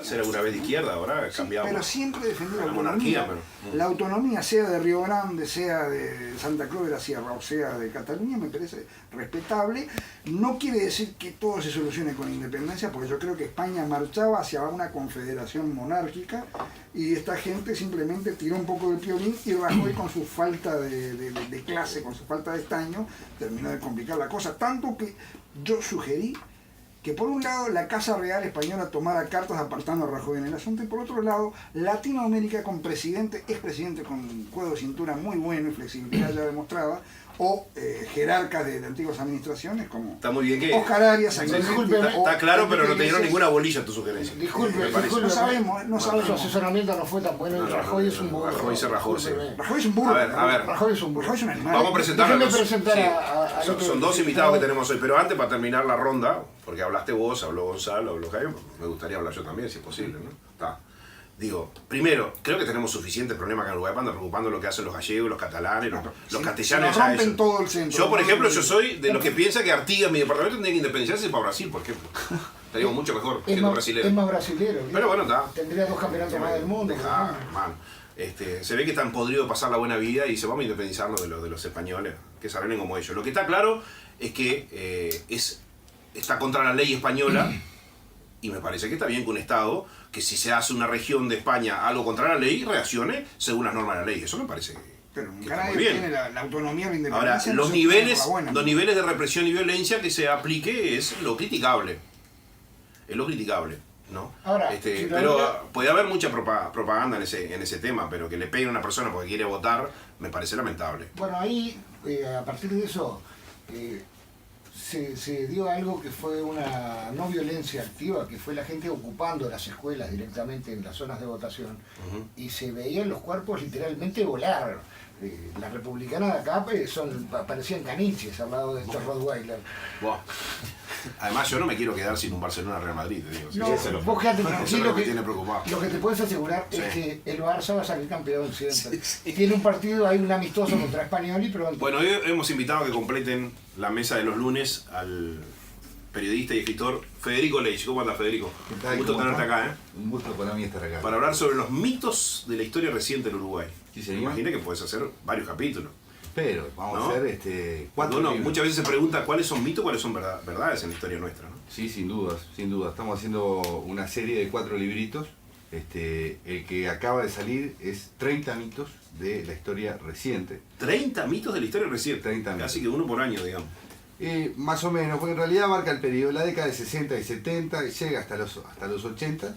Ser alguna vez de izquierda, ahora cambiamos. Pero siempre defendió la monarquía. autonomía. La autonomía, sea de Río Grande, sea de Santa Cruz de la Sierra o sea de Cataluña, me parece respetable. No quiere decir que todo se solucione con independencia, porque yo creo que España marchaba hacia una confederación monárquica y esta gente simplemente tiró un poco del piolín y Rajoy, con su falta de clase, con su falta de estaño, terminó de complicar la cosa. Tanto que yo sugerí que por un lado la Casa Real Española tomara cartas apartando a Rajoy en el asunto, y por otro lado Latinoamérica con expresidente con cuero de cintura muy bueno y flexibilidad ya demostrada, o jerarcas de antiguas administraciones como está muy bien que Oscar Arias, está claro, pero no te dieron ninguna bolilla a tu sugerencia. Disculpe, no sabemos. Su asesoramiento no fue tan bueno y Rajoy es un burro. Rajoy se rajó, sí. Rajoy es un burro. A ver. Rajoy es un burro. Rajoy es un animal. Vamos a presentar a son dos invitados que tenemos hoy, pero antes, para terminar la ronda, porque hablaste vos, habló Gonzalo, habló Jaime, me gustaría hablar yo también, si es posible, ¿no? Está. Digo, primero, creo que tenemos suficientes problemas acá en Uruguay para preocupando lo que hacen los gallegos, los catalanes, los castellanos. Se rompen todo el centro. Yo, por ejemplo, yo soy de los que piensa que Artigas, mi departamento, tendría que independizarse para Brasil, por ejemplo. Estaríamos mucho mejor siendo brasileños. Es más brasilero. Pero bueno, está. Tendría 2 campeonatos más del mundo. Man. Se ve que están podridos de pasar la buena vida y se vamos a independizarnos de los españoles, que se arreglen como ellos. Lo que está claro es que está contra la ley española. Y me parece que está bien que un Estado, que si se hace una región de España algo contra la ley, reaccione según las normas de la ley. Eso me parece pero que está muy bien. Tiene la autonomía, la independencia. Ahora, no los niveles de represión y violencia que se aplique es lo criticable. Es lo criticable, ¿no? Ahora, pero puede haber mucha propaganda en ese tema, pero que le peguen a una persona porque quiere votar, me parece lamentable. Bueno, ahí, a partir de eso, se dio algo que fue una no violencia activa, que fue la gente ocupando las escuelas directamente en las zonas de votación, y se veían los cuerpos literalmente volar. Las republicanas de acá parecían caniches al lado de estos Rottweiler. Wow. Además, yo no me quiero quedar sin un Barcelona-Real Madrid, te digo. No, vos quedate tranquilo, lo que tiene preocupado. Lo que te puedes asegurar es que el Barça va a salir campeón siempre. Tiene un partido, hay un amistoso contra Español y pronto. Bueno, hoy hemos invitado a que completen la mesa de los lunes al periodista y escritor Federico Leitch. ¿Cómo anda, Federico? Un gusto tenerte acá, ¿eh? Un gusto para mí estar acá. Para hablar sobre los mitos de la historia reciente del Uruguay. Sí, señor. Imagina que puedes hacer varios capítulos. Pero vamos a hacer 4 Uno libros. muchas veces se pregunta cuáles son mitos, cuáles son verdades en la historia nuestra, ¿no? Sí, sin dudas, sin dudas. Estamos haciendo una serie de 4 libritos. El que acaba de salir es 30 mitos de la historia reciente. 30 mitos de la historia reciente. 30 mitos. Casi que uno por año, digamos. Más o menos, porque en realidad abarca el periodo de la década de 60 y 70 y llega hasta los 80.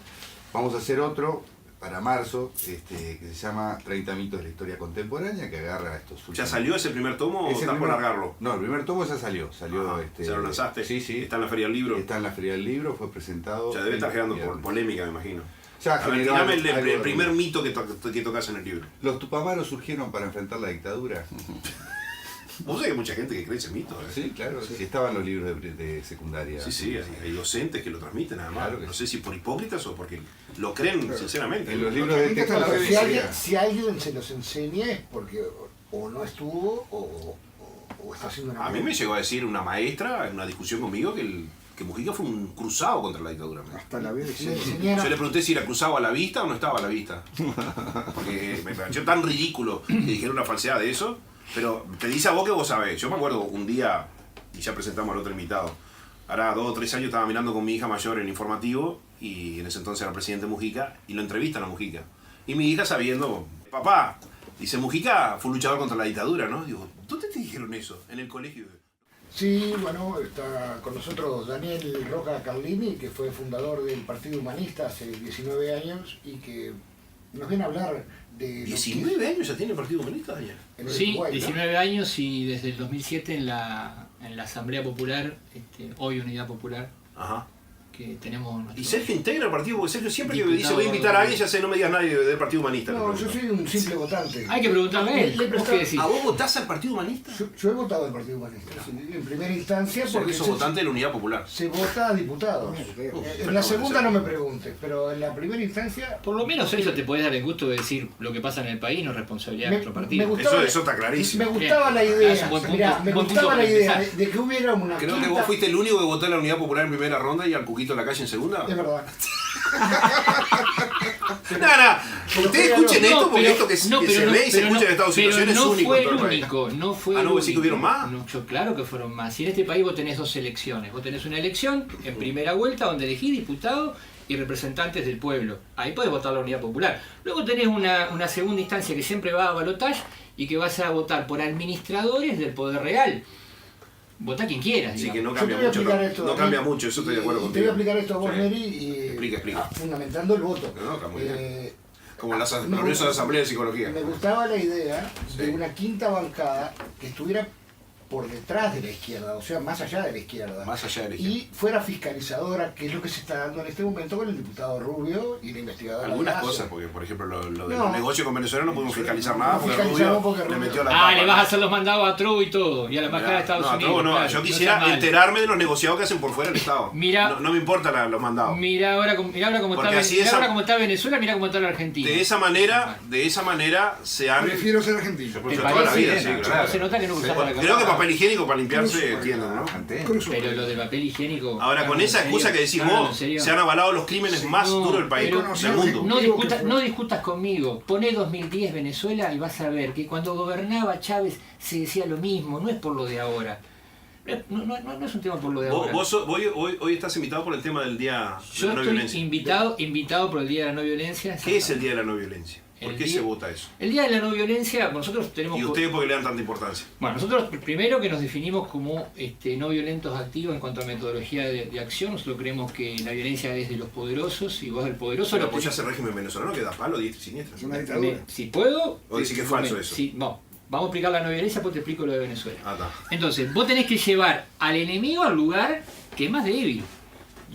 Vamos a hacer otro para marzo, que se llama 30 mitos de la historia contemporánea, que agarra estos últimos. ¿Ya salió ese primer tomo o estás por largarlo? No, el primer tomo ya salió. ¿Ya lo lanzaste? Sí, sí. ¿Está en la Feria del Libro? Está en la Feria del Libro, fue presentado. Ya debe estar generando polémica, me imagino. Ya a ver, tirame el primer mito que tocas en el libro. Los tupamaros surgieron para enfrentar la dictadura. Vos sabés que hay mucha gente que cree ese mito, ¿eh? Sí, claro, sí. Estaban los libros de secundaria. Sí, hay docentes que lo transmiten, nada más. Claro no sé si por hipócritas o porque lo creen sinceramente. En los libros de texto Bueno, la si alguien se los enseña es porque o no estuvo o está haciendo una... A mí me llegó a decir una maestra en una discusión conmigo que Mujica fue un cruzado contra la dictadura. Hasta la vez Yo le pregunté si era cruzado a la vista o no estaba a la vista. Porque me pareció tan ridículo que dijera una falsedad de eso. Pero te dice a vos que vos sabés. Yo me acuerdo un día, y ya presentamos al otro invitado, hará 2 o 3 años estaba mirando con mi hija mayor en informativo, y en ese entonces era el presidente Mujica, y lo entrevistan a Mujica. Y mi hija sabiendo, papá, dice, Mujica fue un luchador contra la dictadura, ¿no? Digo, ¿dónde te dijeron eso? En el colegio. Sí, bueno, está con nosotros Daniel Roca Carlini, que fue fundador del Partido Humanista hace 19 años y que nos viene a hablar de... ¿19 años ya tiene el Partido Humanista, Daniel? Sí, Uruguay, 19 años, y desde el 2007 en la Asamblea Popular, hoy Unidad Popular, Ajá. que tenemos... ¿Y Sergio integra el partido? Porque Sergio siempre que Diputado, dice voy a invitar a alguien, ya sé, no me digas nadie del Partido Humanista. No, yo soy un simple votante. Hay que preguntarle a él. ¿Vos qué decís? ¿A vos votás al Partido Humanista? Yo he votado al Partido Humanista, sí, en primera instancia, Porque porque sos votante de la Unidad Popular. se vota a diputados. En la segunda no me preguntes, pero en la primera instancia... Por lo menos eso te podés dar el gusto de decir lo que pasa en el país, no es responsabilidad de nuestro partido. Eso está clarísimo. Me gustaba la Bien, idea, es un buen punto, mirá, me buen gustaba punto la para idea empezar. de que hubiera una Creo que quinta... vos fuiste el único que votó en la Unidad Popular en primera ronda y al Cuquito en la calle en segunda. Es verdad. Ustedes escuchen esto porque pero- esto que no, se pero ve y se no, escucha en Estados Unidos pero es no único fue en todo el el país. único, no fue Ah, el no, único. sí que hubieron más. No, claro que fueron más. Y en este país vos tenés dos elecciones. Vos tenés una elección en primera vuelta donde elegís diputados y representantes del pueblo. Ahí podés votar la Unidad Popular. Luego tenés una segunda instancia que siempre va a balotaje y que vas a votar por administradores del poder real. Votá quien quieras. Así digamos. que no Yo cambia te voy a mucho. explicar No, esto, no Daniel, cambia mucho, eso estoy de acuerdo y contigo. Te voy a explicar esto a vos, Sí. Neri, y Explica. fundamentando el voto. No, está muy bien. Eh, Como las me reuniones de la Asamblea de Psicología. Me gustaba la idea de Sí. una quinta bancada que estuviera por detrás de la izquierda, o sea, más allá de la izquierda. Más allá de la izquierda. Y fuera fiscalizadora, que es lo que se está dando en este momento con el diputado Rubio y la investigadora. Algunas Lazo. cosas, porque por ejemplo lo de No. los negocios con Venezuela no pudimos fiscalizar nada No porque fiscalizamos Rubio porque le Rubio- metió la Ah, tapa. le vas a hacer los mandados a Trump y todo. Y a la embajada de Estados no, a Unidos. Trobo no, claro, yo no quisiera sea mal. enterarme de los negociados que hacen por fuera del Estado. Mira- no me importan los mandados. Mira ahora, mira ahora cómo Porque está, así mira esa- ahora cómo está Venezuela, mira cómo está la Argentina. De esa manera se han... Prefiero ser argentino. Por ¿Te toda la parece? vida, sí, No claro. se nota que no usás para Creo que papel higiénico para limpiarse Cruzo, tienen, ¿no? Cruzo. Pero lo del papel higiénico. Ahora, con ¿en esa serio? excusa que decís No, ¿en vos, serio? se han avalado los crímenes más No, duros del país, pero del mundo. No discutas conmigo. Poné 2010 Venezuela y vas a ver que cuando gobernaba Chávez se decía lo mismo. No es por lo de ahora. No es un tema por lo de ahora. Hoy estás invitado por el tema del Día de Yo la No estoy Violencia. invitado por el Día de la No Violencia. ¿Qué es el Día de la No Violencia? ¿Por El qué día- se vota eso? El Día de la No Violencia, nosotros tenemos... ¿Y ustedes por qué le dan tanta importancia? Bueno, nosotros primero que nos definimos como no violentos activos en cuanto a metodología de acción, nosotros creemos que la violencia es de los poderosos y vos del poderoso... ¿Pero lo apoyás el régimen venezolano que da palo, diestra y siniestra? Es una dictadura. Si puedo... ¿O decís que es falso eso? Sí, no. Vamos a explicar la no violencia, pues te explico lo de Venezuela. Ah, está. Entonces, vos tenés que llevar al enemigo al lugar que es más débil.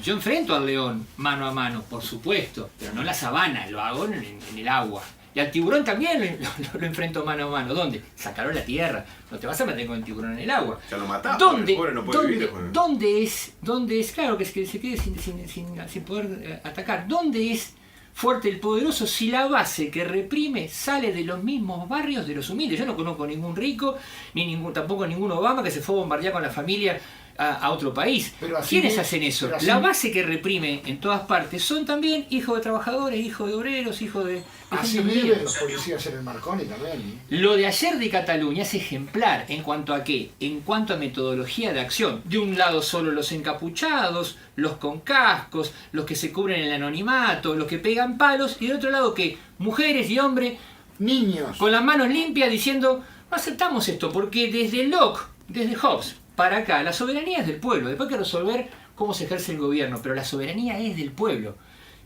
Yo enfrento al león mano a mano, por supuesto, pero no en la sabana, lo hago en el agua. Y al tiburón también lo enfrento mano a mano. ¿Dónde? Sacarlo a la tierra. No te vas a meter con el tiburón en el agua. Ya lo matás, ¿Dónde, pobre, no puede vivir después. dónde es, claro, que se quede sin poder atacar? ¿Dónde es fuerte el poderoso si la base que reprime sale de los mismos barrios de los humildes? Yo no conozco ningún rico, tampoco ningún Obama que se fue a bombardear con la familia a otro país. Pero así ¿Quiénes vi- hacen eso? pero así- La base que reprime en todas partes son también hijos de trabajadores, hijos de obreros, hijos de Así gente viven humilde. los policías en el Marconi también. Lo de ayer de Cataluña es ejemplar en cuanto a qué, en cuanto a metodología de acción. De un lado solo los encapuchados, los con cascos, los que se cubren el anonimato, los que pegan palos, y del otro lado que mujeres y hombres Niños. con las manos limpias diciendo no aceptamos esto porque desde Locke, desde Hobbes para acá, la soberanía es del pueblo. Después hay que resolver cómo se ejerce el gobierno, pero la soberanía es del pueblo.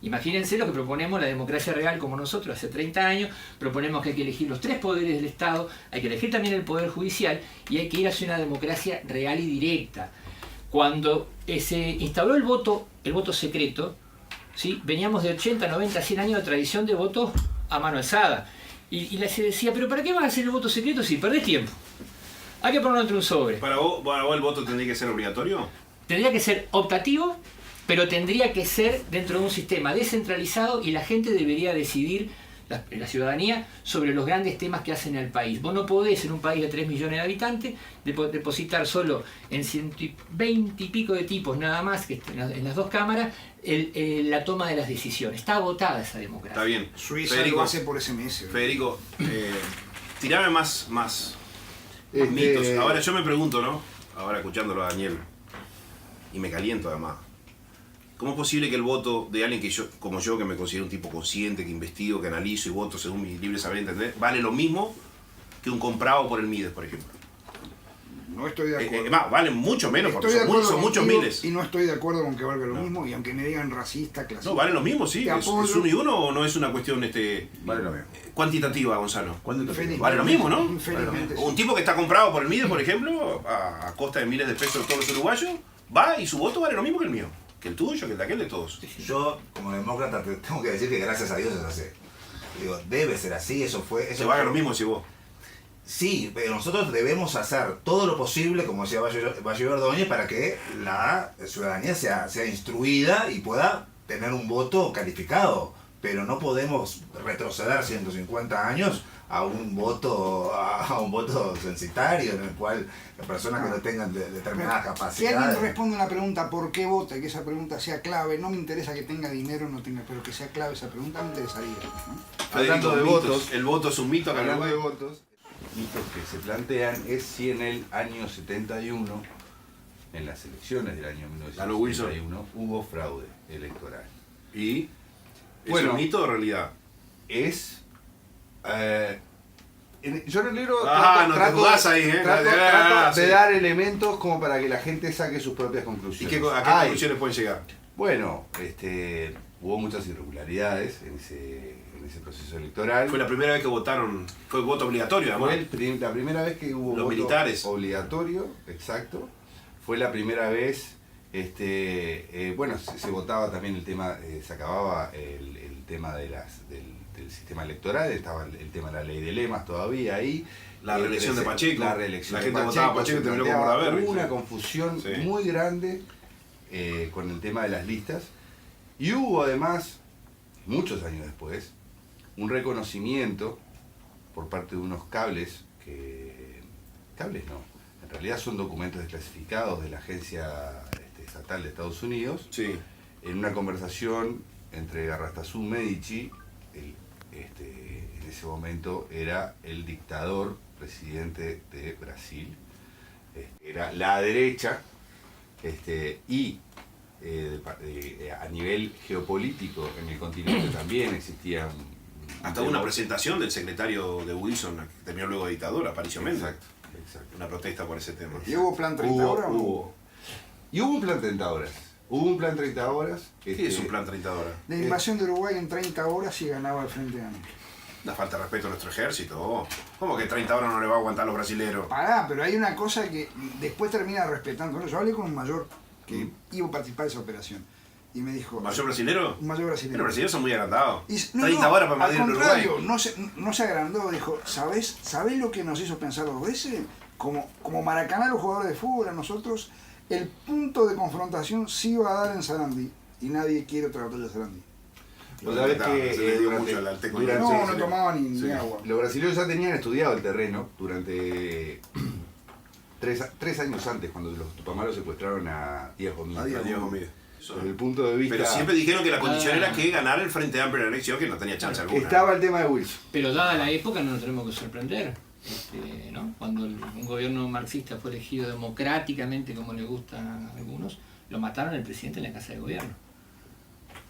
Imagínense lo que proponemos la democracia real como nosotros hace 30 años, proponemos que hay que elegir los 3 poderes del Estado, hay que elegir también el poder judicial y hay que ir hacia una democracia real y directa. Cuando se instauró el voto secreto, ¿sí? Veníamos de 80, 90, 100 años de tradición de votos a mano alzada. Y se decía, pero ¿para qué vas a hacer el voto secreto si perdés tiempo? Hay que ponerlo entre un sobre. ¿Para vos el voto tendría que ser obligatorio? Tendría que ser optativo, pero tendría que ser dentro de un sistema descentralizado y la gente debería decidir, la ciudadanía, sobre los grandes temas que hacen al país. Vos no podés en un país de 3 millones de habitantes depositar solo en 120 y pico de tipos nada más, que en las 2 cámaras, la toma de las decisiones. Está agotada esa democracia. Está bien. Suiza lo hace por SMS. Federico, tirame más Este, mitos. Ahora yo me pregunto, ¿no? Ahora escuchándolo a Daniel, y me caliento además. ¿Cómo es posible que el voto de alguien que como yo, que me considero un tipo consciente, que investigo, que analizo y voto según mi libre saber entender, vale lo mismo que un comprado por el Mides, por ejemplo? No estoy de acuerdo. Más, valen mucho menos, porque Estoy de acuerdo son muchos contigo miles. Y no estoy de acuerdo con que valga lo mismo, y aunque me digan racista, clasista. No, valen lo mismo, sí. Te ¿Es apoyo. uno y uno o no es una cuestión Vale lo mismo. cuantitativa, Gonzalo? Infelizmente. Vale lo mismo, ¿no? Infelizmente. Un tipo que está comprado por el Mides, por ejemplo, a costa de miles de pesos de todos los uruguayos, va y su voto vale lo mismo que el mío, que el tuyo, que el de aquel, de todos. Yo, como demócrata, te tengo que decir que gracias a Dios es así. Digo, debe ser así, eso fue... Se vale lo mismo si vos. Sí, pero nosotros debemos hacer todo lo posible, como decía Valle Ordóñez, para que la ciudadanía sea instruida y pueda tener un voto calificado. pero no podemos retroceder 150 años a un voto censitario en el cual las personas que no tengan determinadas Si capacidades. alguien responde una pregunta, ¿por qué vota? Y que esa pregunta sea clave, no me interesa que tenga dinero o no tenga, pero que sea clave esa pregunta me interesaría, ¿no? Hablando de Mitos. votos, El voto es un mito acá en hablando de Uruguay. votos, mitos que se plantean es si en el año 71, en las elecciones del año Ganó Wilson. 1971, hubo fraude electoral. ¿Y? ¿Es Bueno. un mito o realidad? Es... yo en el libro No te jugás ahí, ¿eh? trato Sí. de dar elementos como para que la gente saque sus propias ¿Y conclusiones. a qué Hay- conclusiones pueden llegar? Bueno, hubo muchas irregularidades en ese proceso electoral. Fue la primera vez que votaron, fue voto obligatorio Fue además. la primera vez que hubo Los voto militares. obligatorio, exacto. Fue la primera vez, bueno, se votaba también el tema, se acababa el tema del sistema electoral, estaba el tema de la ley de lemas todavía ahí. La reelección de Pacheco. La reelección La de gente votaba a Pacheco y se terminó como planteaba Bordaberry, una sí. confusión Sí. muy grande con el tema de las listas. Y hubo además, muchos años después, un reconocimiento por parte de unos cables no, en realidad son documentos desclasificados de la Agencia Estatal de Estados Unidos, Sí. en una conversación entre Garrastazu Medici, en ese momento era el dictador presidente de Brasil, era la derecha, y a nivel geopolítico en el continente también existía Hasta una presentación del secretario de Wilson, que terminó luego de dictadura, Aparicio Méndez. Exacto. Una protesta por ese tema. ¿Y hubo plan 30 horas o no? Y hubo un plan 30 horas. Hubo un plan 30 horas. ¿Qué es un plan 30 horas? La invasión de Uruguay en 30 horas y ganaba el Frente Amplio. Una falta de respeto a nuestro ejército. Oh. ¿Cómo que 30 horas no le va a aguantar a los brasileros? Pará, pero hay una cosa que después termina respetando. Yo hablé con un mayor que iba a participar de esa operación y me dijo... ¿Mayor brasilero? Un mayor Pero brasileño. los brasileños son muy agrandados. Y, 30 horas para al invadir el Uruguay. contrario, no se agrandó, dijo, ¿sabés lo que nos hizo pensar dos veces? Como Maracaná, los jugadores de fútbol, a nosotros, el punto de confrontación sí iba a dar en Sarandí, y nadie quiere otra batalla de Sarandí. Vos sabés que se le dio durante- mucho al técnico. durante- No tomaba ni agua. Los brasileños ya tenían estudiado el terreno durante 3 años antes, cuando los tupamaros secuestraron a Diego Mía. A Diego. Diego Mía. Desde el punto de vista... Pero siempre dijeron que la condición era que ganara el Frente Amplio en la elección, que no tenía chance alguna. Estaba el tema de Wilson. Pero dada la época no nos tenemos que sorprender, ¿no? Cuando un gobierno marxista fue elegido democráticamente, como le gusta a algunos, lo mataron el presidente en la casa de gobierno,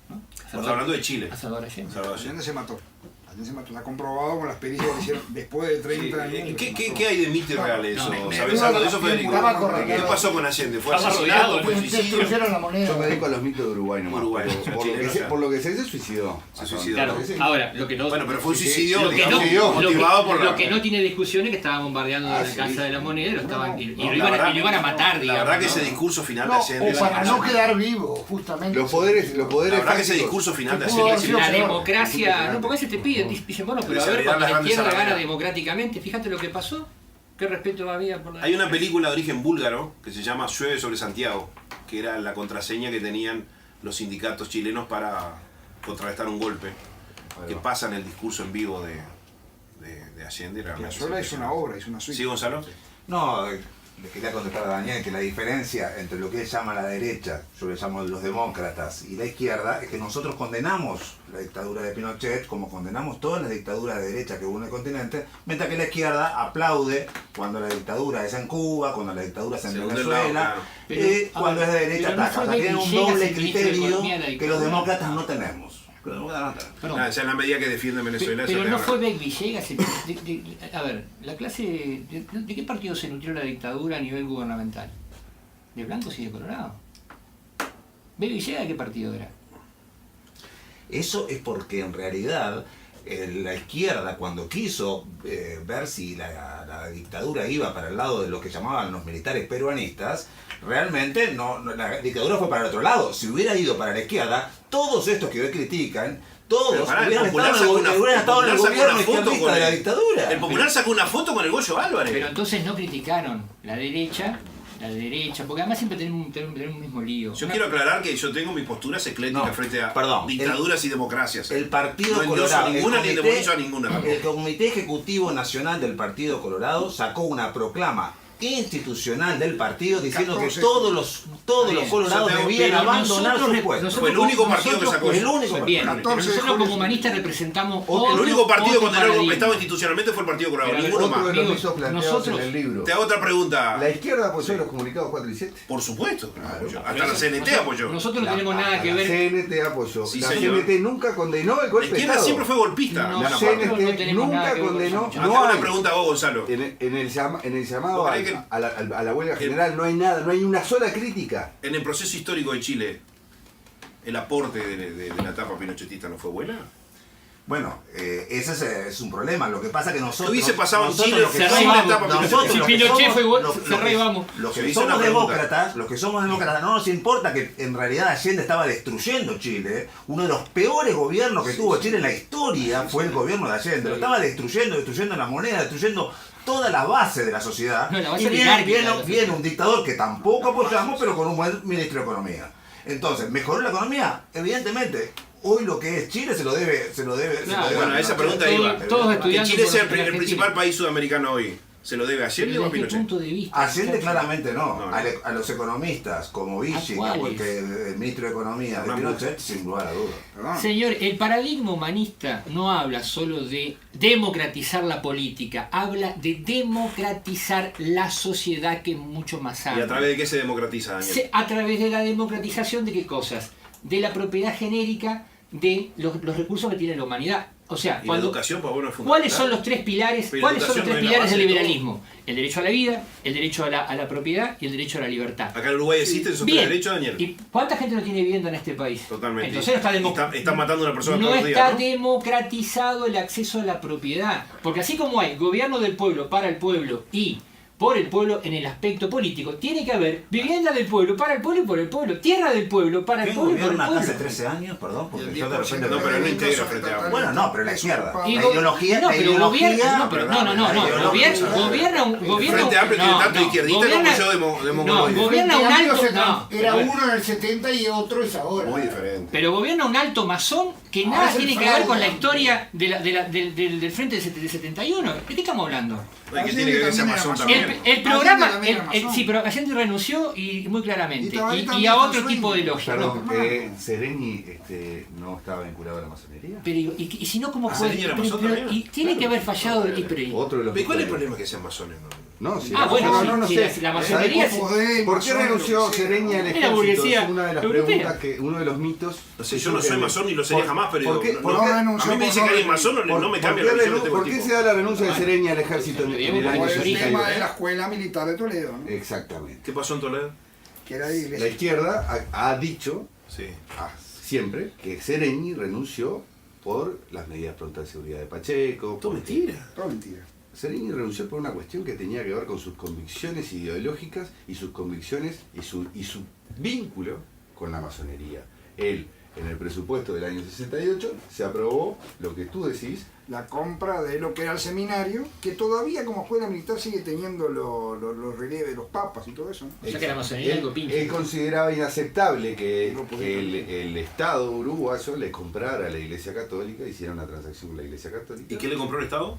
¿no? Estamos hablando de Chile. A Salvador Allende. Salvador Allende. Allende se mató. Allende se mató. Está comprobado con las pericias que hicieron después de 30 años. ¿Y que se ¿Qué mató. hay de mito y real eso? No, ¿Sabes algo de eso, Federico? Estaba correcto. ¿Qué pasó con Allende? ¿Fue Estaba asesinado? rodeado, ¿Fue suicidio? Destruyeron la moneda. Yo me dedico a los mitos de Uruguay nomás. Uruguay, pero o sea, por, lo que chileno, sé, o sea. por lo que sé, se suicidó. Se suicidó. Claro, ahora, lo que no, Bueno, pero fue un suicidio, lo que digamos, no, motivado por lo la... que no tiene discusión es que estaba bombardeando Ah, la sí, Casa sí. de la Moneda y lo estaban, y No, lo la iban, verdad- y lo iban a matar, digamos. La verdad que ¿no? ese discurso final de No, Allende... o para no quedar vivo, justamente. Los poderes La verdad que ese fácticos. discurso final de Pudo haber Allende... sido La peor. democracia, no, porque a veces te piden, dicen, bueno, pero a ver, Desarrollar cuando las la grandes izquierda gana alamedas. democráticamente, fíjate lo que pasó, qué respeto había por la Hay una democracia. película de origen búlgaro que se llama Llueve sobre Santiago, que era la contraseña que tenían los sindicatos chilenos para contrarrestar un golpe, que pasan el discurso en vivo de Allende. realmente Piazzolla es hizo una obra, hizo una suite. ¿Sí, Gonzalo? No, le quería contestar a Daniel que la diferencia entre lo que él llama la derecha, yo le llamo los demócratas, y la izquierda, es que nosotros condenamos la dictadura de Pinochet como condenamos todas las dictaduras de derecha que hubo en el continente, mientras que la izquierda aplaude cuando la dictadura es en Cuba, cuando la dictadura es en Segundo Venezuela, lado, claro. y Pero, cuando a es ver, de derecha pero no ataca. fue O sea, tienen un Villegas doble el ministro de criterio Economía de la que los dictadura. demócratas no tenemos. Perdón. Ah, ya en la medida que defienden Venezuela... Pero eso no te fue agarra. Beck Villegas, a ver, la clase, ¿de qué partido se nutrió la dictadura a nivel gubernamental? De blancos y de colorados. ¿Beck Villegas qué partido era? Eso es porque en realidad la izquierda, cuando quiso ver si la dictadura iba para el lado de lo que llamaban los militares peruanistas, realmente la dictadura fue para el otro lado. Si hubiera ido para la izquierda, todos estos que hoy critican, todos Pero pará, hubieran el Popular estado sacó hubieran estado en el sacó gobierno una foto izquierdista con de la el- dictadura. El Popular sacó una foto con el Goyo Álvarez. Pero entonces no criticaron la derecha la derecha, porque además siempre tenemos un mismo lío. Yo quiero aclarar que yo tengo mis posturas eclécticas No, frente a perdón, dictaduras y democracias. El Partido no endioso Colorado, ninguna ni demonizo a ninguna tampoco. el Comité Ejecutivo Nacional del Partido Colorado sacó una proclama institucional del partido diciendo 14. que todos los colorados Santiago, debían Pero abandonar nosotros sus puestos. Fue el único partido que sacó el eso. único Bien, partido. pero 14 de nosotros julio como humanistas representamos El otro- único partido otro condenado paradigma. Estado institucionalmente fue el Partido Colorado, Pero ninguno Otro más. de los Amigos, mitos planteados nosotros- en el libro. Te hago otra pregunta. La izquierda apoyó los comunicados 4 y 7. Por supuesto. apoyó. Hasta Pero la eso- CNT apoyó. Nosotros no tenemos nada que La ver. CNT apoyó. Sí, la señor. CNT nunca condenó el La golpe de izquierda Estado. siempre fue golpista. No, La Ana nosotros Pablo. no CNT tenemos nada nunca que ver con condenó. eso. Hazte No una hay. pregunta a vos, Gonzalo. En el llamado ¿Vos creés que- a la huelga general no hay nada, no hay una sola crítica. En el proceso histórico de Chile, ¿el aporte de la etapa pinochetista no fue buena? Bueno, ese es un problema. Lo que pasa es que nosotros. ¿Qué hubiese pasado en nosotros Chile lo que sin somos- la etapa nosotros pinochetista? Si lo que Pinochet somos- fue igual, lo- cerré lo que- y vamos. Los Se que hizo una somos pregunta. demócratas, no nos importa que en realidad Allende estaba destruyendo Chile. Uno de los peores gobiernos que tuvo Chile en la historia fue el gobierno de Allende. Lo estaba destruyendo la moneda, destruyendo toda la base de la sociedad. No, la base Y oligárquica viene, de la sociedad. viene un dictador que tampoco apoyamos, pero con un buen ministro de Economía. Entonces, ¿mejoró la economía? Evidentemente. Hoy lo que es Chile se lo debe. Claro, Bueno, a esa pregunta Todos- iba. todos Que estudiando Chile por sea la el Argentina. principal país sudamericano hoy. ¿Se lo debe a Allende o a Desde qué Pinochet? punto de vista. Allende Chacho? claramente no. No, no. A los economistas como Vichy, ¿A cuáles? que el ministro de Economía de Hernán Pinochet, sin lugar a dudas. Perdón. Señor, el paradigma humanista no habla solo de democratizar la política, habla de democratizar la sociedad, que es mucho más ¿Y amplia. a través de qué se democratiza, Daniel? A través de la democratización de qué cosas? De la propiedad genérica de los recursos que tiene la humanidad. O sea, ¿Y la cuando, educación para vos no es ¿cuáles fundamental? son los tres pilares? Pero la ¿Cuáles son los educación tres no es la pilares base del de todo. liberalismo? El derecho a la vida, el derecho a la propiedad y el derecho a la libertad. Acá en Uruguay existen esos tres Bien. derechos, Daniel. ¿Y cuánta gente no tiene vivienda en este país? Totalmente. Entonces no está Están matando a una persona no todos los está días, ¿no? democratizado el acceso a la propiedad. Porque así como hay gobierno del pueblo para el pueblo y por el pueblo en el aspecto político, tiene que haber vivienda del pueblo para el pueblo y por el pueblo, tierra del pueblo para el ¿Quién pueblo y por el gobierna acá pueblo. hace 13 años? Perdón, porque Y el yo de 10% repente... No, pero no integra frente a- totalmente Bueno, no, pero la izquierda. desocupado. La ideología... No, la pero ideología- gobierna, no, pero no, la ideología- gobierna un gobierno. Frente Amplio tiene tanto izquierdista como yo de No, mongoloide. gobierna un Frente alto. Amplio No, era pero- uno en el 70 y otro es ahora. Muy diferente. Pero gobierna un alto masón que Ahora nada es el tiene que ver con la fraude. historia del Frente del 71. ¿De qué estamos hablando? Ay, que tiene que ver ese También masón era también. El programa, Allende también era masón. sí, pero Allende renunció y muy claramente. Y todavía Y también a está otro en tipo de sueño. lógica. Perdón, ¿no? Sereni no estaba vinculado a la masonería. Pero y si no, ¿cómo Ah, puede? Sereni era pero- masón pero- también. y tiene que haber fallado. Otro de los ¿Y cuál es el misterios. problema que sean masones? No? No, sí, Ah, bueno, no sí, sé. sí, la masonería ¿Sabés sí. ¿Por qué renunció Sereni al Es la ejército? burguesía Es una de las europea. preguntas que uno de los mitos. No sé, yo no soy masón ni lo sería jamás, pero ¿por qué- digo, por no, qué a renunció mí me por dice que alguien no- masón no me cambia la ¿por religión de ¿Por este qué tipo. se da la renuncia de Sereni al ejército en el Digamos, año Por el tema de 69? la escuela militar de Toledo, ¿no? Exactamente. ¿Qué pasó en Toledo? Que era de La iglesia. izquierda ha dicho Sí. siempre que Sereni renunció por las medidas prontas de seguridad de Pacheco. Todo porque- mentira. Todo mentira. Sereni renunció por una cuestión que tenía que ver con sus convicciones ideológicas y sus convicciones y su vínculo con la masonería. Él, en el presupuesto del año 68, se aprobó lo que tú decís. La compra de lo que era el seminario, que todavía como escuela militar sigue teniendo los relieves de los papas y todo eso, ¿no? O sea que la masonería es algo pinche. Él consideraba inaceptable que No podía el Estado uruguayo le comprara a la Iglesia Católica, hiciera una transacción con la Iglesia Católica. ¿Y qué le compró el Estado?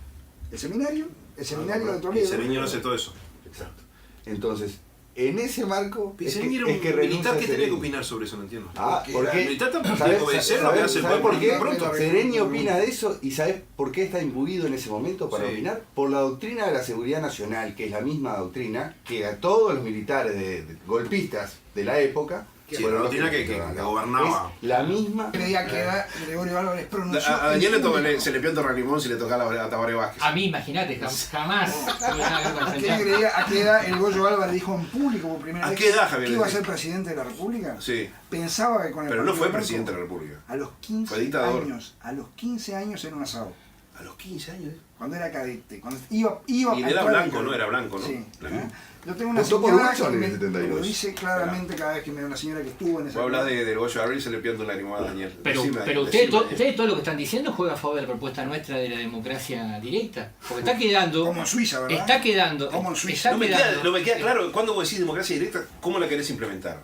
El seminario de Y Toledo. Sereni no aceptó eso. Exacto. Entonces, en ese marco es Sereni era un que renuncia militar que tenía que Sereni. opinar sobre eso, no entiendo. Ah, Porque porque el militar tampoco tiene que obedecer lo que hace el ¿sabes pueblo por qué? pronto. Sereni opina de eso y ¿sabes por qué está imbuido en ese momento para Sí. opinar? Por la doctrina de la seguridad nacional, que es la misma doctrina que a todos los militares de golpistas de la época. Sí, fueron la los doctrina que llevaron. gobernaba. Es la misma. Creía que era Gregorio Álvarez pronunció. A Daniel en público. se le piantó Ralimón si le tocaba a Tabaré Vázquez. A mí, imagínate, jamás tuve nada que ver con ¿A qué, Santiago. creía, ¿A qué edad el Goyo Álvarez dijo en público por primera ¿A vez qué edad, Javier? que iba a ser presidente de la República? Sí, Pensaba que con el pero no Partido fue Blanco, presidente de la República. A los 15 Fue dictador. años, a los 15 años era un asado. A los 15 años. Cuando era cadete. Cuando iba Y a era entrar blanco, en- ¿no? Era blanco, ¿no? Sí. Blanco. Yo tengo una Votó por señora Wilson que en me el 72. lo dice claramente cada vez que me ve una señora que estuvo en esa Vos hablás clase. del Goyo Harry y se le pierde una lágrima a Daniel. Pero, Decime, pero decime, ustedes todo lo que están diciendo juega a favor de la propuesta nuestra de la democracia directa. Porque está quedando. Como en Suiza, ¿verdad? Está quedando. Como en Suiza. Está quedando. No me queda claro, cuando vos decís democracia directa, ¿cómo la querés implementar?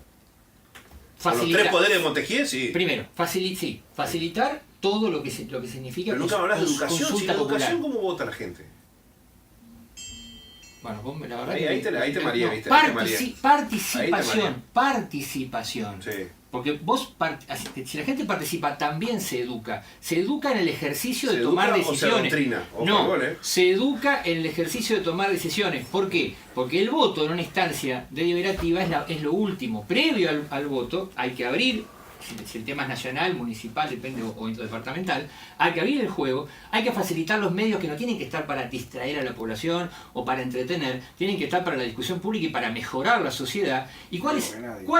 ¿Con los facilitar- tres poderes de Montesquieu? Sí. Primero, facilitar todo lo que significa Pero nunca me hablas de educación. Si consulta la educación, popular. ¿cómo vota la gente? Bueno, vos la verdad Ahí- que ahí te mareé, no, ¿viste? Ahí te mareé. Ahí te participación, mareé. participación. Sí. Porque vos, si la gente participa, también se educa. Se educa en el ejercicio ¿Se de tomar educa o se decisiones. adoctrina? Ojo, No, igual, se educa en el ejercicio de tomar decisiones. ¿Por qué? Porque el voto en una instancia deliberativa es lo último. Previo al voto hay que abrir, si el tema es nacional, municipal, depende, o departamental, hay que abrir el juego, hay que facilitar los medios que no tienen que estar para distraer a la población o para entretener, tienen que estar para la discusión pública y para mejorar la sociedad. ¿Y cuál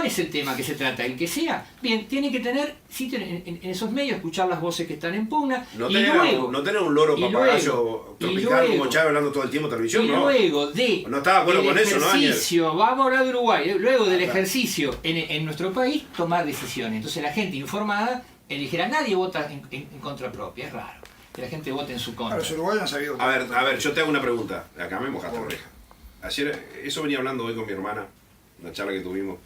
es el tema que se trata? El que sea, bien, tiene que tener sitio en esos medios, escuchar las voces que están en pugna, No y tener, luego, no tener un loro y papagayo luego, tropical y luego, como Chávez hablando todo el tiempo en televisión, y ¿no? luego de No estaba de acuerdo del con eso, ¿no, Ángel? ejercicio, vamos a hablar de Uruguay, luego del ejercicio en nuestro país, tomar decisiones. Entonces la gente informada eligiera, nadie vota en contra propia, es raro que la gente vote en su contra. Claro, los uruguayos han sabido. A ver, yo te hago una pregunta. Acá me mojaste la oreja. Ayer, eso venía hablando hoy con mi hermana, una charla que tuvimos.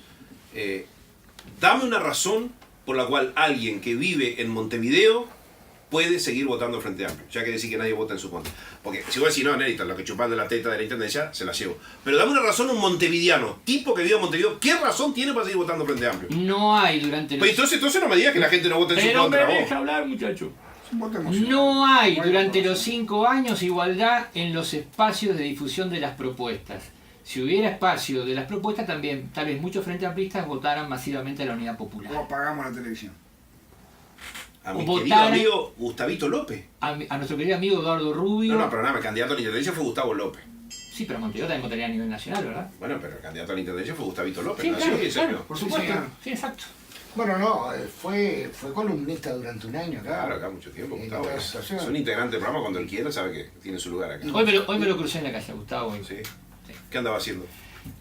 Dame una razón por la cual alguien que vive en Montevideo puede seguir votando al Frente Amplio, ya que decir que nadie vota en su contra. Porque si vos decís, no, Nerita, lo que chupan de la teta de la intendencia, se la llevo. Pero dame una razón a un montevideano, tipo que vive en Montevideo, ¿qué razón tiene para seguir votando al Frente Amplio? No hay durante los... Pues entonces no me digas que la gente no vota en su Pero me contra, vos. deja hablar, muchacho. Es un voto emocional. No hay No durante voto los 5 años igualdad en los espacios de difusión de las propuestas. Si hubiera espacio de las propuestas, también tal vez muchos frente amplistas votaran masivamente a la Unidad Popular. O apagamos la televisión. A mi votar- querido amigo Gustavito López. A nuestro querido amigo Eduardo Rubio. No, pero nada, el candidato a la intendencia fue Gustavo López. Sí, pero Montevideo también votaría a nivel nacional, ¿verdad? Bueno, pero el candidato a la intendencia fue Gustavito López. Sí, ¿no? claro, Sí, claro, Sergio. por Sí, supuesto. claro. Sí, exacto. Bueno, no, fue columnista durante un año acá. Claro, acá mucho tiempo, En Gustavo. otra situación. Es un integrante del programa, cuando él quiera sabe que tiene su lugar acá. Hoy me lo crucé en la calle, Gustavo. Sí. ¿Qué andaba haciendo?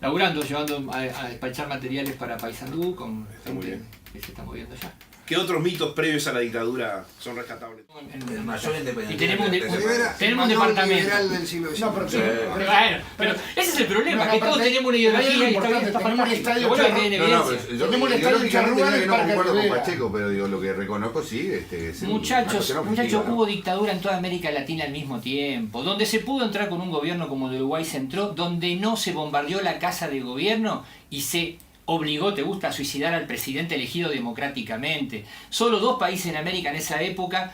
Laburando, llevando a despachar materiales para Paysandú con Está muy gente bien. que se está moviendo ya. ¿Qué otros mitos previos a la dictadura son rescatables? El mayor independiente. Y tenemos un, Rivera, tenemos un el mayor departamento. liberal del siglo XIX. No, pero Pero ese es el problema, No, que no, todos pero tenemos una hay algo ideología y está bien, importante, está tenemos el fantástico. estadio Lo bueno es que Charrúa. quede en No, evidencia. yo Tenemos el estadio ideológicamente Charrúa en el no Parque concuerdo con Rivera. Pacheco, pero digo, lo que reconozco sí, es una Muchachos, cuestión objetiva, muchachos, ¿no? hubo dictadura en toda América Latina al mismo tiempo, donde se pudo entrar con un gobierno como el de Uruguay se entró, donde no se bombardeó la casa de gobierno y se obligó, te gusta, a suicidar al presidente elegido democráticamente. Solo 2 países en América en esa época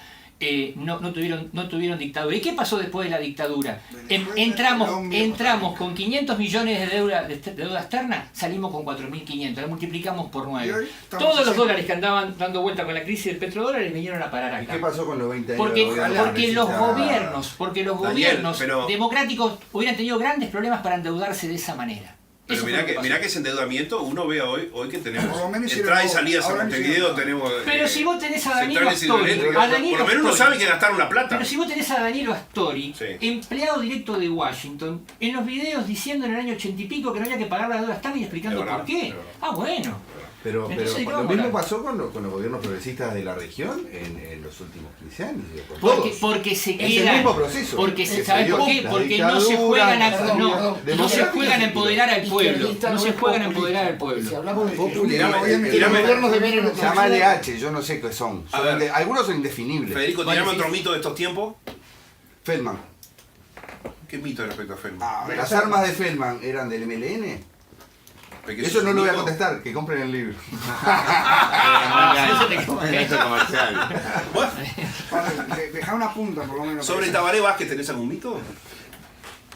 no tuvieron dictadura. ¿Y qué pasó después de la dictadura? Venezuela, Colombia, Entramos con 500 millones de deuda externa, salimos con 4.500, la multiplicamos por Y 9. hoy estamos Todos los haciendo- dólares que andaban dando vuelta con la crisis del petrodólar vinieron a parar ¿Y acá. qué pasó con los 20 años Porque, de gobierno porque los progresista? gobiernos Daniel, gobiernos pero- democráticos hubieran tenido grandes problemas para endeudarse de esa manera. Pero Eso fue mirá lo que, pasó. mirá que ese endeudamiento, uno ve hoy que tenemos Por lo menos entradas y hicieron- salidas a ahora Montevideo, hicieron- tenemos... Pero si vos tenés a Danilo centrales Astori, hidroeléctricas, a Danilo por lo menos uno Astori, sabe que gastaron la plata. pero si vos tenés a Danilo Astori, Sí. empleado directo de Washington, en los videos diciendo en el año 80 y pico que no había que pagar la deuda externa y explicando Es verdad, por qué. es verdad. Ah, bueno. Pero Entonces, lo ¿cómo mismo la- pasó con los gobiernos progresistas de la región en los últimos 15 años. Digo, con Porque, todos. porque se Es el quedan. mismo proceso. Porque Que se, se ¿sabes dio por qué? la Porque no se dictadura, juegan a, perdón, no, perdón, no se democrática juegan a empoderar al pueblo. Izquierdista No se es juegan a populista. empoderar al Si pueblo. hablamos de Populista, obviamente, tirame- los gobiernos deberían Se llama LH, yo no sé qué son. A Son ver. algunos son indefinibles. Federico, Bueno, tirame sí. otro mito de estos tiempos. Feldman. ¿Qué mito respecto a Feldman? Ah, Las armas de Feldman eran del MLN. Porque Eso es no un lo voy a mito. contestar, que compren el libro. Enganche comercial. Bueno, Dejá una punta por lo menos. sobre Tabaré Vázquez, ¿tenés algún mito?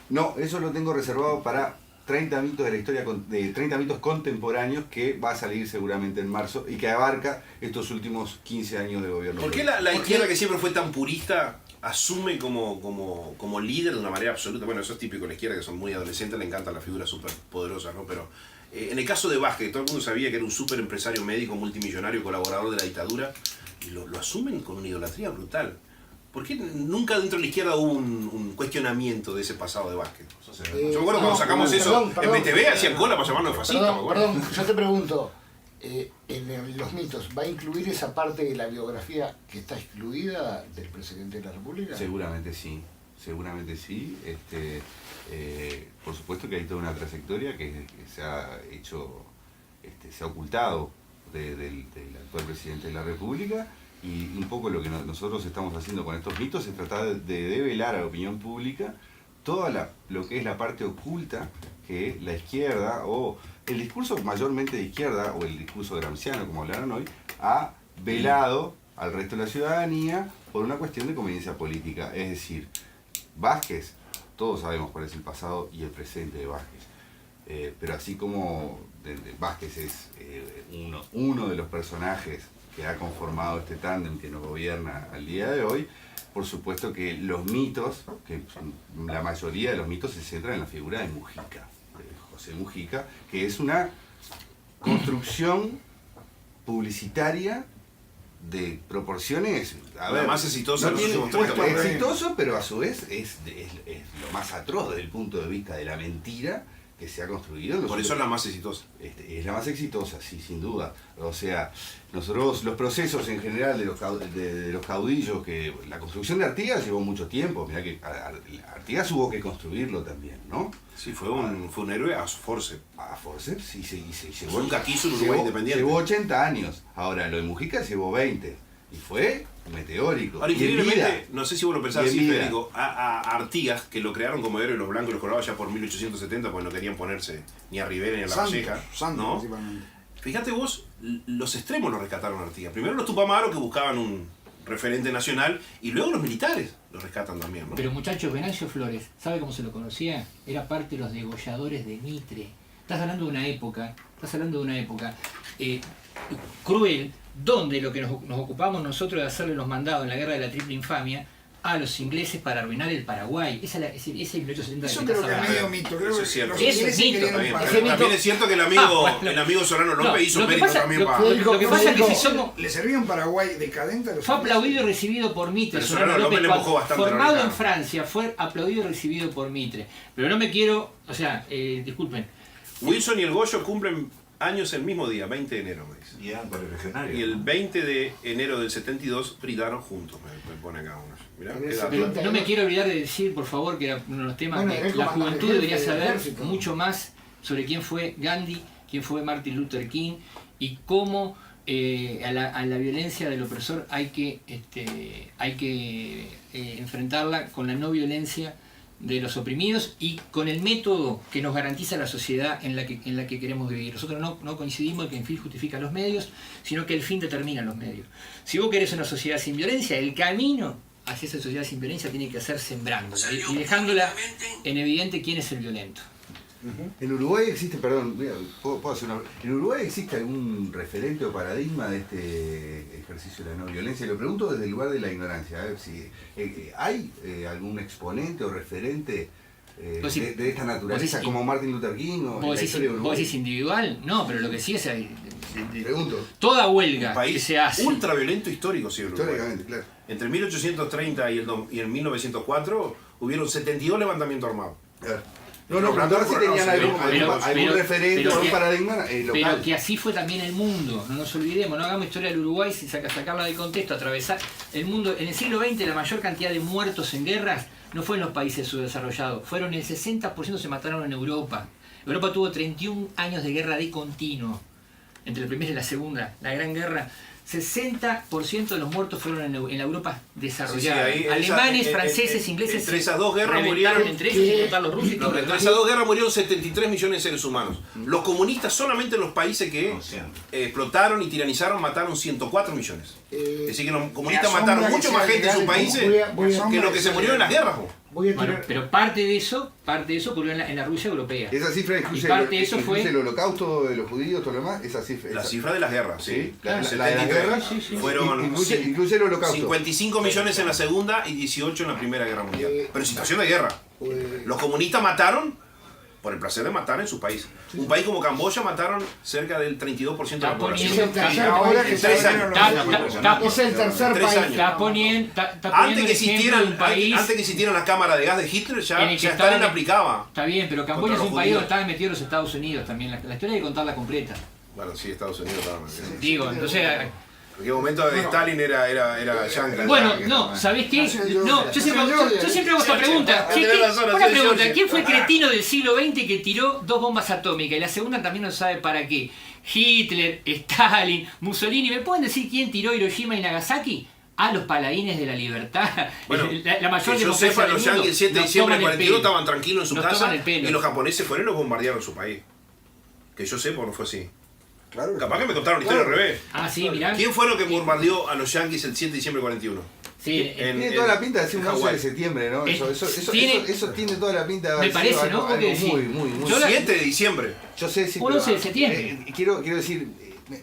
No, eso lo tengo reservado para 30 mitos de la historia, de 30 mitos contemporáneos que va a salir seguramente en marzo y que abarca estos últimos 15 años de gobierno. ¿Por qué la izquierda que siempre fue tan purista asume como líder de una manera absoluta? Bueno, eso es típico de la izquierda, que son muy adolescentes, le encantan las figuras súper poderosas, ¿no? Pero en el caso de Vázquez, todo el mundo sabía que era un súper empresario médico, multimillonario, colaborador de la dictadura, y lo asumen con una idolatría brutal. ¿Por qué nunca dentro de la izquierda hubo un cuestionamiento de ese pasado de Vázquez? O sea, yo me acuerdo cuando sacamos eso perdón, en BTV, hacían cola para llamarnos fascistas, me acuerdo. Perdón, yo te pregunto, en los mitos, ¿va a incluir esa parte de la biografía que está excluida del presidente de la República? Seguramente sí, seguramente sí. Por supuesto que hay toda una trayectoria que se ha hecho, se ha ocultado del actual presidente de la República, y un poco lo que nosotros estamos haciendo con estos mitos es tratar de develar a la opinión pública toda lo que es la parte oculta que la izquierda, o el discurso mayormente de izquierda, o el discurso gramsciano, como hablaron hoy, ha velado al resto de la ciudadanía por una cuestión de conveniencia política. Es decir, Vázquez, todos sabemos cuál es el pasado y el presente de Vázquez, pero así como Vázquez es uno de los personajes que ha conformado este tándem que nos gobierna al día de hoy, por supuesto que los mitos, que la mayoría de los mitos se centran en la figura de Mujica, de José Mujica, que es una construcción publicitaria de proporciones, La más exitosa de los últimos 30 es años. exitoso, pero a su vez es lo más atroz desde el punto de vista de la mentira que se ha construido. Por eso es la más exitosa. Es la más exitosa, sí, sin duda. O sea, nosotros, los procesos en general de los caudillos, que la construcción de Artigas llevó mucho tiempo. Mirá que Artigas hubo que construirlo también, ¿no? Sí, fue un héroe a force. A forceps, sí, se llevó. Nunca quiso un Uruguay independiente. Llevó 80 años. Ahora, lo de Mujica llevó 20. Y fue meteórico. Ahora, Y en vida. increíblemente, no sé si vos lo pensás Y en así, vida. Federico, a Artigas, que lo crearon como héroe los blancos y los colorados ya por 1870, porque no querían ponerse ni a Rivera ni a La Valleja. Santos, ¿no? principalmente. Fíjate vos, los extremos lo rescataron a Artigas. Primero los Tupamaros, que buscaban un referente nacional, y luego los militares lo rescatan también, ¿no? Pero muchachos, Venancio Flores, ¿sabe cómo se lo conocía? Era parte de los degolladores de Mitre. Estás hablando de una época cruel, donde lo que nos ocupamos nosotros de hacerle los mandados en la guerra de la triple infamia a los ingleses para arruinar el Paraguay. Ese 1870 Eso que creo estás que es hablando. medio mito. Creo Eso que es cierto. los Eso es ingleses mito, querían Está un bien, Paraguay. Ese mito- también es cierto que el amigo Solano López hizo lo que mérito pasa- también lo- para... lo que pasa es que si somos... ¿Le servía un Paraguay decadente a los Fue ingleses? aplaudido y recibido por Mitre. Pero Solano Solano López le cuando- mojó bastante la formado oreja. en Francia, fue aplaudido y recibido por Mitre. Pero no me quiero, disculpen. Wilson y el Goyo cumplen años el mismo día, 20 de enero, me dice. Y eran correligionarios. Y el 20e de enero del 72 brindaron juntos, me pone acá uno. Mirá, En el qué dato. 70. No me quiero olvidar de decir, por favor, que era uno de los temas Bueno, que era el la comandante juventud debería jefe del saber ejército. mucho más sobre quién fue Gandhi, quién fue Martin Luther King y cómo a la violencia del opresor hay que enfrentarla con la no violencia de los oprimidos y con el método que nos garantiza la sociedad en la que queremos vivir. Nosotros no coincidimos en que el fin justifica los medios, sino que el fin determina los medios. Si vos querés una sociedad sin violencia, el camino hacia esa sociedad sin violencia tiene que ser sembrando y dejándola en evidente quién es el violento. En Uruguay existe, perdón, ¿puedo hacer una... ¿En Uruguay existe algún referente o paradigma de este ejercicio de la no violencia? Y lo pregunto desde el lugar de la ignorancia. A ver si hay algún exponente o referente Vos decís- de esta naturaleza, vos decís- como Martin Luther King o en ¿Vos la historia de decís Uruguay. individual? No, pero lo que sí es Pregunto, toda Un huelga que país se hace. ultra violento histórico, sí, Uruguay. históricamente, claro. Entre 1830 y en 1904 hubieron 72 levantamientos armados. Claro. No, preguntaba si tenían algún referente pero o algún que- paradigma Pero local. que así fue también el mundo, no nos olvidemos, no hagamos historia del Uruguay sin sacarla de contexto, atravesar el mundo. En el siglo XX la mayor cantidad de muertos en guerras no fue en los países subdesarrollados, fueron el 60% se mataron en Europa. Europa tuvo 31 años de guerra de continuo, entre la primera y la segunda, la Gran Guerra. 60% de los muertos fueron en la Europa desarrollada. Sí, sí, ahí, Alemanes, esa- franceses, ingleses. entre esas dos guerras reventaron murieron- entre ellos, sin contar los rusos. y todo lo Entre demás. esas dos guerras murieron 73 millones de seres humanos. Los comunistas solamente en los países que No, siempre. explotaron y tiranizaron mataron 104 millones. Es decir, que los comunistas asombra mataron que mucho sea más gente en sus legal, países voy a- que lo que se murió en las guerras. Jo. Voy a Bueno, tirar- pero parte de eso ocurrió en la Rusia europea. Esa cifra incluye, Y parte de eso incluye fue- el holocausto de los judíos, todo lo demás, esa cifra. La cifra de las guerras, sí. Sí, la de las 73. guerras Fueron incluye el holocausto. 55 millones en la segunda y 18 en la primera guerra mundial. Pero en situación de guerra. eh, Los comunistas mataron por el placer de matar en su país. Un país como Camboya mataron cerca del 32% de la Está población. Es el tercer Ahora país que que se tres abrieron años. los archivos. Es el tercer 3 país. años. Está poniendo Antes el que ejemplo de un país. antes que existieran las cámaras de gas de Hitler, ya En el que Stalin estaban- aplicaba. Está bien, pero Camboya Contra es los un país donde judíos. estaban metidos los Estados Unidos también. La historia hay que contarla completa. Bueno, sí, Estados Unidos estaba metido. Digo, entonces. En qué momento de Stalin era yanqui. Bueno, no, ¿sabés qué? No, yo siempre hago esta pregunta. Tenés razón, Una así es, pregunta, George. ¿quién fue el cretino del siglo XX que tiró 2 bombas atómicas? Y la segunda también no sabe para qué. Hitler, Stalin, Mussolini. ¿Me pueden decir quién tiró Hiroshima y Nagasaki? A los paladines de la libertad. Bueno, la mayor que yo democracia sepa, del los mundo. yanquis el 7 de Nos diciembre del toman el 41 pelo. estaban tranquilos en su Nos casa toman el pelo. y los japoneses fueron y los bombardearon su país. Que yo sepa, no fue así. Claro Capaz que me contaron la historia al revés. Ah, sí, mirá. ¿Quién fue lo que bombardeó a los yanquis el 7 de diciembre del 41? Sí, Tiene toda la pinta de ser un 11 Hawái. de septiembre, ¿no? Tiene- Eso tiene toda la pinta de Me haber parece, sido ¿no? algo, ¿Vos qué algo decís? muy. Yo la- 7 de diciembre. Yo sé si. Un 11 de septiembre. Quiero decir,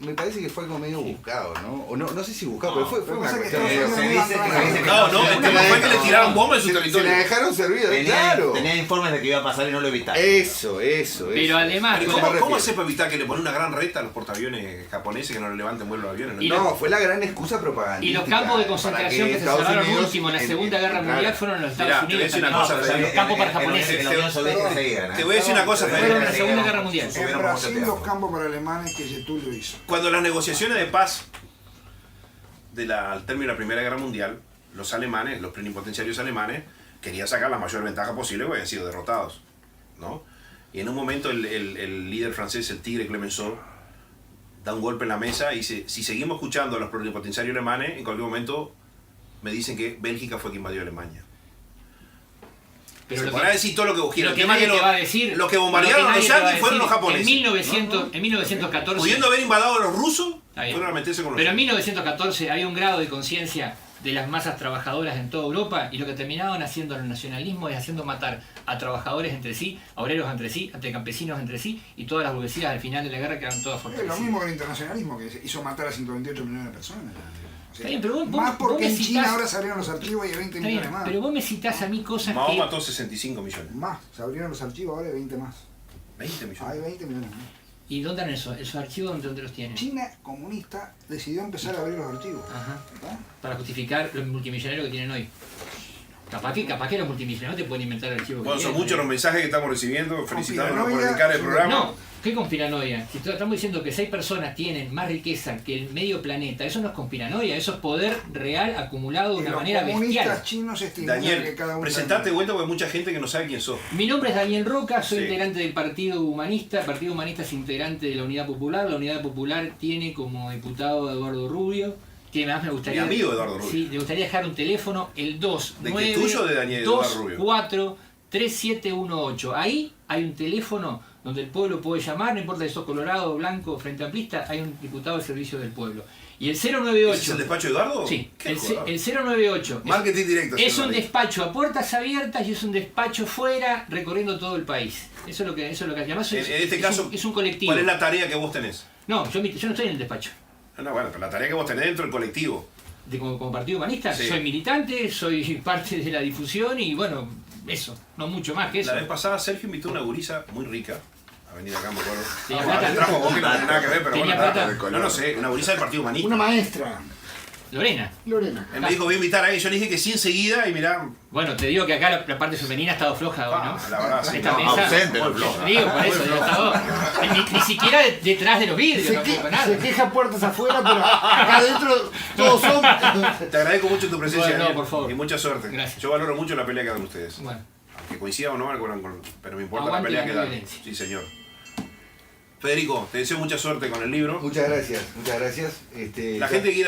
me parece que fue algo medio buscado, ¿no? O no sé si buscado, pero fue Lo que una pasa es que cuestión. Estados se Unidos dice no que- iba a se dice que- entrar. No, el tema fue que le tiraron bombas en su Se la territorio. dejaron servir, Tenía, claro. tenía informes de que iba a pasar y no lo evitaron. Eso. Pero además, Pero ¿Cómo ¿Cómo refiero? hace para evitar que le ponen una gran recta a los portaaviones japoneses que no le levanten vuelo a los aviones? Y No, fue la gran excusa propagandística. y los campos de para concentración que se Estados cerraron Unidos último en la en- Segunda Guerra claro. Mundial fueron en los Estados Mirá, te voy a Unidos decir una también. cosa, O sea, los Fede, campos para En japoneses. la Unión Soviética seguían. Te voy a decir una cosa, Fueron Fede. en la Segunda Guerra Mundial. En Brasil los campos para alemanes que Getúlio hizo. Cuando las negociaciones de paz al término de la Primera Guerra Mundial, los alemanes, los plenipotenciarios alemanes, querían sacar la mayor ventaja posible porque habían sido derrotados, ¿no? Y en un momento el líder francés, el tigre Clemenceau, da un golpe en la mesa y dice, si seguimos escuchando a los plenipotenciarios alemanes, en cualquier momento me dicen que Bélgica fue quien invadió Alemania. Pero Se lo podrá decir todo lo que vos Lo quieras. que El tema nadie es te que va a decir. los que bombardearon lo a que los nadie te va a yanquis fueron los decir, japoneses. En 1914. Pudiendo haber invadido a los rusos, Está bien. fueron a meterse con los Pero en yanquis. 1914 había un grado de conciencia de las masas trabajadoras en toda Europa y lo que terminaban haciendo los nacionalismos es haciendo matar a trabajadores entre sí, a obreros entre sí, a campesinos entre sí y todas las burguesías al final de la guerra quedaron todas Es lo fortalecidas. mismo que el internacionalismo, que hizo matar a 128 millones de personas. O sea, Está bien, pero vos- más vos porque me en China citás- ahora se abrieron los archivos y hay 20 Está bien, millones más. pero vos me citás a mí cosas Mao que... mató 65 millones. Más, se abrieron los archivos ahora hay 20 más. 20 millones. Hay 20 millones más. ¿Y dónde están esos archivos? ¿Dónde los tienen? China comunista decidió empezar a abrir los archivos. Ajá. ¿Está? Para justificar los multimillonarios que tienen hoy. Capaz que los multimillonarios te pueden inventar archivos. Bueno, que son quieran, muchos ¿eh? los mensajes que estamos recibiendo, felicitándonos por Conspiranoia, dedicar el programa. No, ¿qué conspiranoia? Si estamos diciendo que 6 personas tienen más riqueza que el medio planeta, eso no es conspiranoia, eso es poder real acumulado de Y una los manera comunistas bestial. chinos estimulan que Daniel, cada uno... presentate de vuelta porque hay mucha gente que no sabe quién sos. Mi nombre es Daniel Roca, soy Sí. integrante del Partido Humanista. El Partido Humanista es integrante de la Unidad Popular. La Unidad Popular tiene como diputado a Eduardo Rubio. Que más me gustaría. Mi amigo Eduardo Rubio. Sí, me gustaría dejar un teléfono, el ¿De qué, tuyo o de Daniel Eduardo Rubio? 243718. Ahí hay un teléfono donde el pueblo puede llamar, no importa si sos colorado, blanco, frente amplista, hay un diputado del servicio del pueblo. Y el 098. ¿Ese es el despacho de Eduardo? Sí, Qué el joder. 098. Marketing directo. Es señor un Daniel. despacho a puertas abiertas y es un despacho fuera recorriendo todo el país. Eso es lo que además En este caso, es un colectivo. ¿Cuál es la tarea que vos tenés? No, yo no estoy en el despacho. No, bueno, pero la tarea que vos tenés dentro del colectivo. Como Partido Humanista, Sí. soy militante, soy parte de la difusión y bueno, eso, no mucho más que eso. La vez pasada Sergio invitó a una gurisa muy rica a venir acá, me acuerdo. Tenía No, plata. trajo vos que no tiene nada que ver, pero Tenía bueno. plata. No sé, una gurisa del Partido Humanista. Una maestra, Lorena. Lorena. Él me dijo, voy a invitar a ella. Yo le dije que sí enseguida y mirá. Bueno, te digo que acá la parte femenina ha estado floja hoy, ¿no? La verdad, sí. Esta No, mesa- ausente, no floja. Digo, por eso, ya está ni siquiera detrás de los vidrios, no puedo nada. Se queja puertas afuera, pero acá adentro todos son. Te agradezco mucho tu presencia. Bueno, no, Daniel, por favor. Y mucha suerte. Gracias. Yo valoro mucho la pelea que dan ustedes. Bueno, Aunque coincida o no, pero me importa Aguante la pelea la que no dan. violencia. Sí, señor. Federico, te deseo mucha suerte con el libro. Muchas gracias, muchas gracias. La gente quiere